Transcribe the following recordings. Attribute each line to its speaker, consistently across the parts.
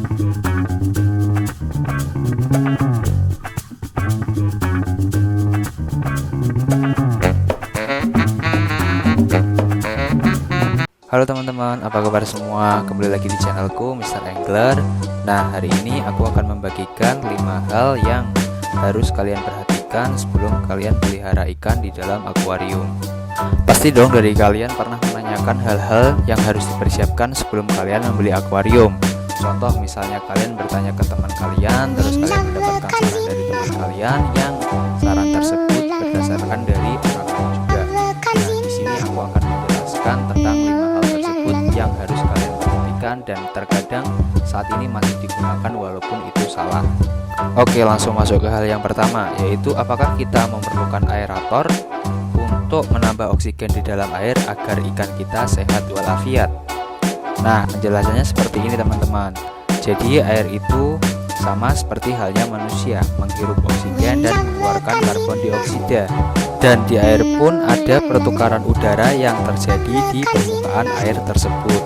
Speaker 1: Halo teman-teman, apa kabar semua? Kembali lagi di channelku Mr. Angler. Nah, hari ini aku akan membagikan 5 hal yang harus kalian perhatikan sebelum kalian pelihara ikan di dalam akuarium. Pasti dong dari kalian pernah menanyakan hal-hal yang harus dipersiapkan sebelum kalian membeli akuarium. Contoh misalnya kalian bertanya ke teman kalian, terus kalian mendapatkan saran dari teman kalian yang saran tersebut berdasarkan dari orang lain juga. Nah, di sini aku akan menjelaskan tentang 5 hal tersebut yang harus kalian perhatikan dan terkadang saat ini masih digunakan walaupun itu salah. Oke, langsung masuk ke hal yang pertama, yaitu apakah kita memerlukan aerator untuk menambah oksigen di dalam air agar ikan kita sehat walafiat. Nah, penjelasannya seperti ini teman-teman. Jadi air itu sama seperti halnya manusia, menghirup oksigen dan mengeluarkan karbon dioksida. Dan di air pun ada pertukaran udara yang terjadi di permukaan air tersebut.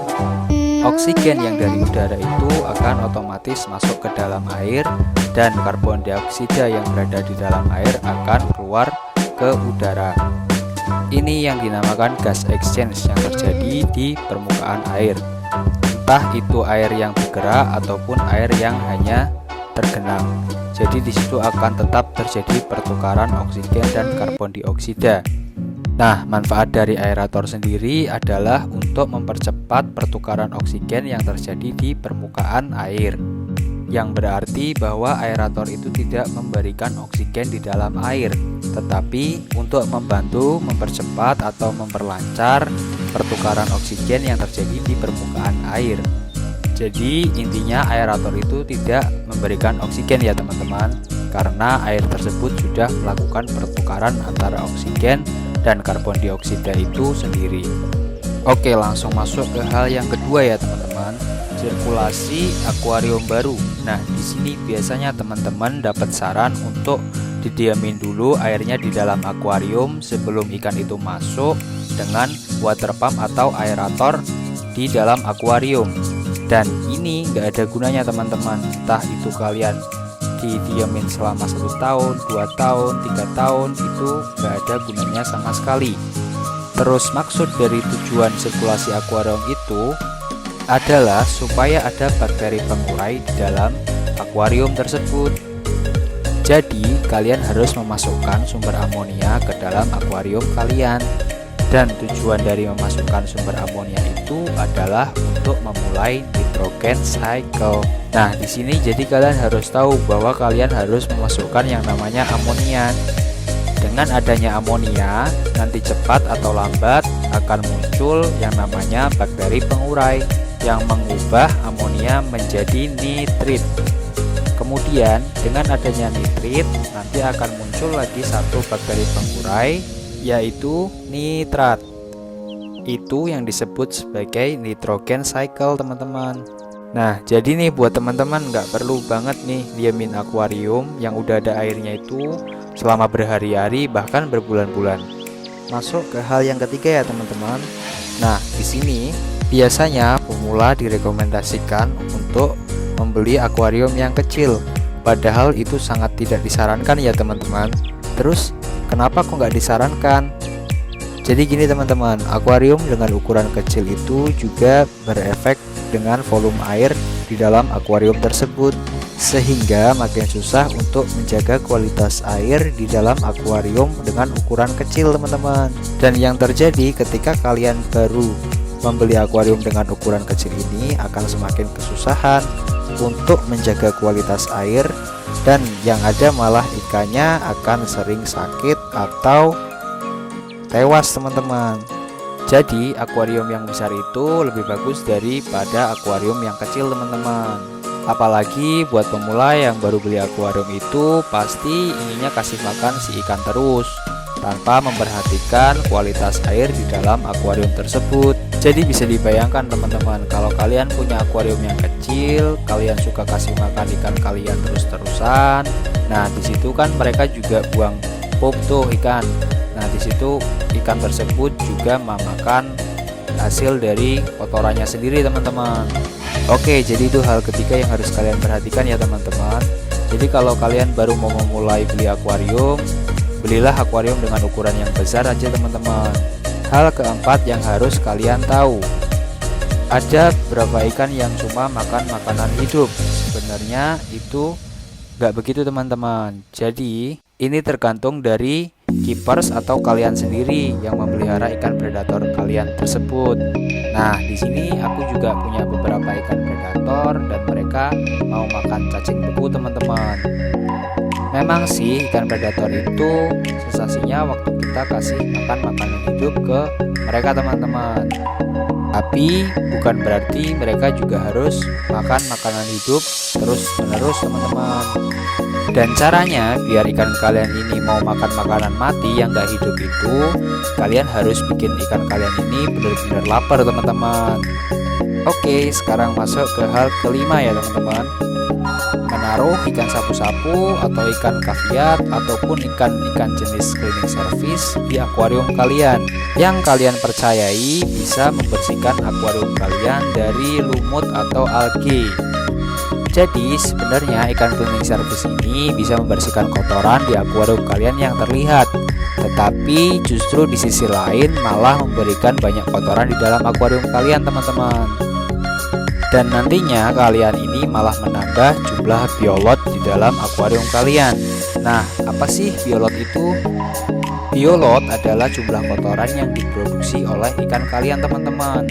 Speaker 1: Oksigen yang dari udara itu akan otomatis masuk ke dalam air, dan karbon dioksida yang berada di dalam air akan keluar ke udara. Ini yang dinamakan gas exchange yang terjadi di permukaan air. Entah itu air yang bergerak ataupun air yang hanya tergenang. Jadi di situ akan tetap terjadi pertukaran oksigen dan karbon dioksida. Nah, manfaat dari aerator sendiri adalah untuk mempercepat pertukaran oksigen yang terjadi di permukaan air. Yang berarti bahwa aerator itu tidak memberikan oksigen di dalam air, tetapi untuk membantu mempercepat atau memperlancar pertukaran oksigen yang terjadi di permukaan air. Jadi intinya aerator itu tidak memberikan oksigen ya teman-teman, karena air tersebut sudah melakukan pertukaran antara oksigen dan karbon dioksida itu sendiri. Oke, langsung masuk ke hal yang kedua ya teman-teman, sirkulasi akuarium baru. Nah, di sini biasanya teman-teman dapat saran untuk didiamin dulu airnya di dalam akuarium sebelum ikan itu masuk dengan water pump atau aerator di dalam akuarium. Dan ini nggak ada gunanya teman-teman, entah itu kalian didiamin selama 1 tahun, 2 tahun, 3 tahun, itu nggak ada gunanya sama sekali. Terus maksud dari tujuan sirkulasi akuarium itu adalah supaya ada bakteri pengurai di dalam akuarium tersebut. Jadi kalian harus memasukkan sumber amonia ke dalam akuarium kalian. Dan tujuan dari memasukkan sumber amonia itu adalah untuk memulai nitrogen cycle. Nah, di sini jadi kalian harus tahu bahwa kalian harus memasukkan yang namanya amonia. Dengan adanya amonia, nanti cepat atau lambat akan muncul yang namanya bakteri pengurai yang mengubah amonia menjadi nitrit. Kemudian dengan adanya nitrit nanti akan muncul lagi satu bakteri pengurai, yaitu nitrat. Itu yang disebut sebagai nitrogen cycle teman-teman. Nah, jadi nih buat teman-teman nggak perlu banget nih diamin akuarium yang udah ada airnya itu selama berhari-hari bahkan berbulan-bulan. Masuk ke hal yang ketiga ya teman-teman. Nah, di sini biasanya pemula direkomendasikan untuk membeli akuarium yang kecil, padahal itu sangat tidak disarankan ya teman-teman. Terus kenapa kok nggak disarankan? Jadi gini teman-teman, akuarium dengan ukuran kecil itu juga berefek dengan volume air di dalam akuarium tersebut, sehingga makin susah untuk menjaga kualitas air di dalam akuarium dengan ukuran kecil teman-teman. Dan yang terjadi ketika kalian baru membeli akuarium dengan ukuran kecil ini akan semakin kesusahan untuk menjaga kualitas air, dan yang ada malah ikannya akan sering sakit atau tewas teman-teman. Jadi akuarium yang besar itu lebih bagus daripada akuarium yang kecil teman-teman. Apalagi buat pemula yang baru beli akuarium itu pasti inginnya kasih makan si ikan terus tanpa memperhatikan kualitas air di dalam akuarium tersebut. Jadi bisa dibayangkan teman-teman, kalau kalian punya akuarium yang kecil, kalian suka kasih makan ikan kalian terus-terusan. Nah, di situ kan mereka juga buang pup tuh ikan. Nah, di situ ikan tersebut juga memakan hasil dari kotorannya sendiri teman-teman. Oke, jadi itu hal ketiga yang harus kalian perhatikan ya teman-teman. Jadi kalau kalian baru mau memulai beli akuarium, belilah akuarium dengan ukuran yang besar aja teman-teman. Hal keempat yang harus kalian tahu, ada beberapa ikan yang cuma makan makanan hidup. Sebenarnya itu nggak begitu teman-teman. Jadi ini tergantung dari keepers atau kalian sendiri yang memelihara ikan predator kalian tersebut. Nah, di sini aku juga punya beberapa ikan predator dan mereka mau makan cacing beku teman-teman. Memang sih ikan predator itu sensasinya waktu kita kasih makan makanan hidup ke mereka teman-teman. Tapi bukan berarti mereka juga harus makan makanan hidup terus-menerus teman-teman. Dan caranya biar ikan kalian ini mau makan makanan mati yang gak hidup itu, kalian harus bikin ikan kalian ini benar-benar lapar teman-teman. Oke, sekarang masuk ke hal kelima ya teman-teman. Menaruh ikan sapu-sapu atau ikan kaviat ataupun ikan-ikan jenis cleaning service di akuarium kalian yang kalian percayai bisa membersihkan akuarium kalian dari lumut atau algae. Jadi sebenarnya ikan cleaning service ini bisa membersihkan kotoran di akuarium kalian yang terlihat, tetapi justru di sisi lain malah memberikan banyak kotoran di dalam akuarium kalian teman-teman. Dan nantinya kalian ini malah menambah jumlah biolot di dalam akuarium kalian. Nah, apa sih biolot itu? Biolot adalah jumlah kotoran yang diproduksi oleh ikan kalian teman-teman.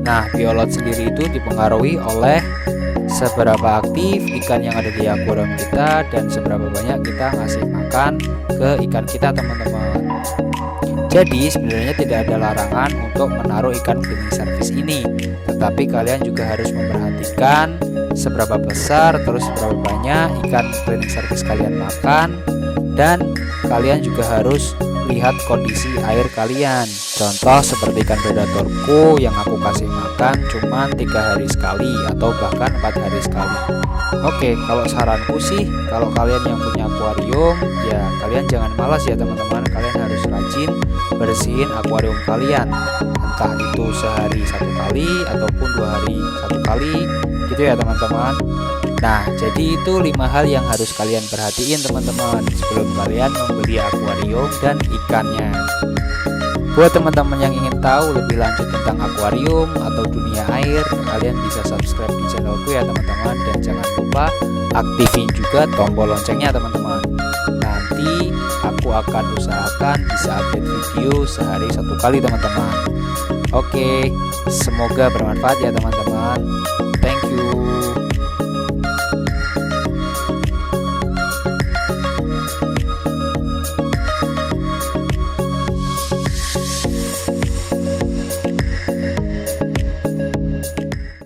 Speaker 1: Nah, biolot sendiri itu dipengaruhi oleh seberapa aktif ikan yang ada di akuarium kita dan seberapa banyak kita ngasih makan ke ikan kita teman-teman. Jadi sebenarnya tidak ada larangan untuk menaruh ikan cleaning service ini, tetapi kalian juga harus memperhatikan seberapa besar terus seberapa banyak ikan cleaning service kalian makan, dan kalian juga harus lihat kondisi air kalian. Contoh seperti ikan predatorku yang aku kasih makan cuma 3 hari sekali atau bahkan 4 hari sekali. Oke, kalau saranku sih, kalau kalian yang punya akuarium, ya kalian jangan malas ya teman-teman. Kalian harus rajin bersihin akuarium kalian, entah itu sehari 1 kali ataupun 2 hari 1 kali gitu ya teman-teman. Nah, jadi itu 5 hal yang harus kalian perhatiin teman-teman sebelum kalian membeli akuarium dan ikannya. Buat teman-teman yang ingin tahu lebih lanjut tentang akuarium atau dunia air, kalian bisa subscribe di channelku ya teman-teman, dan jangan lupa aktifin juga tombol loncengnya teman-teman. Nanti aku akan usahakan bisa update video sehari 1 kali teman-teman. Oke, semoga bermanfaat ya teman-teman.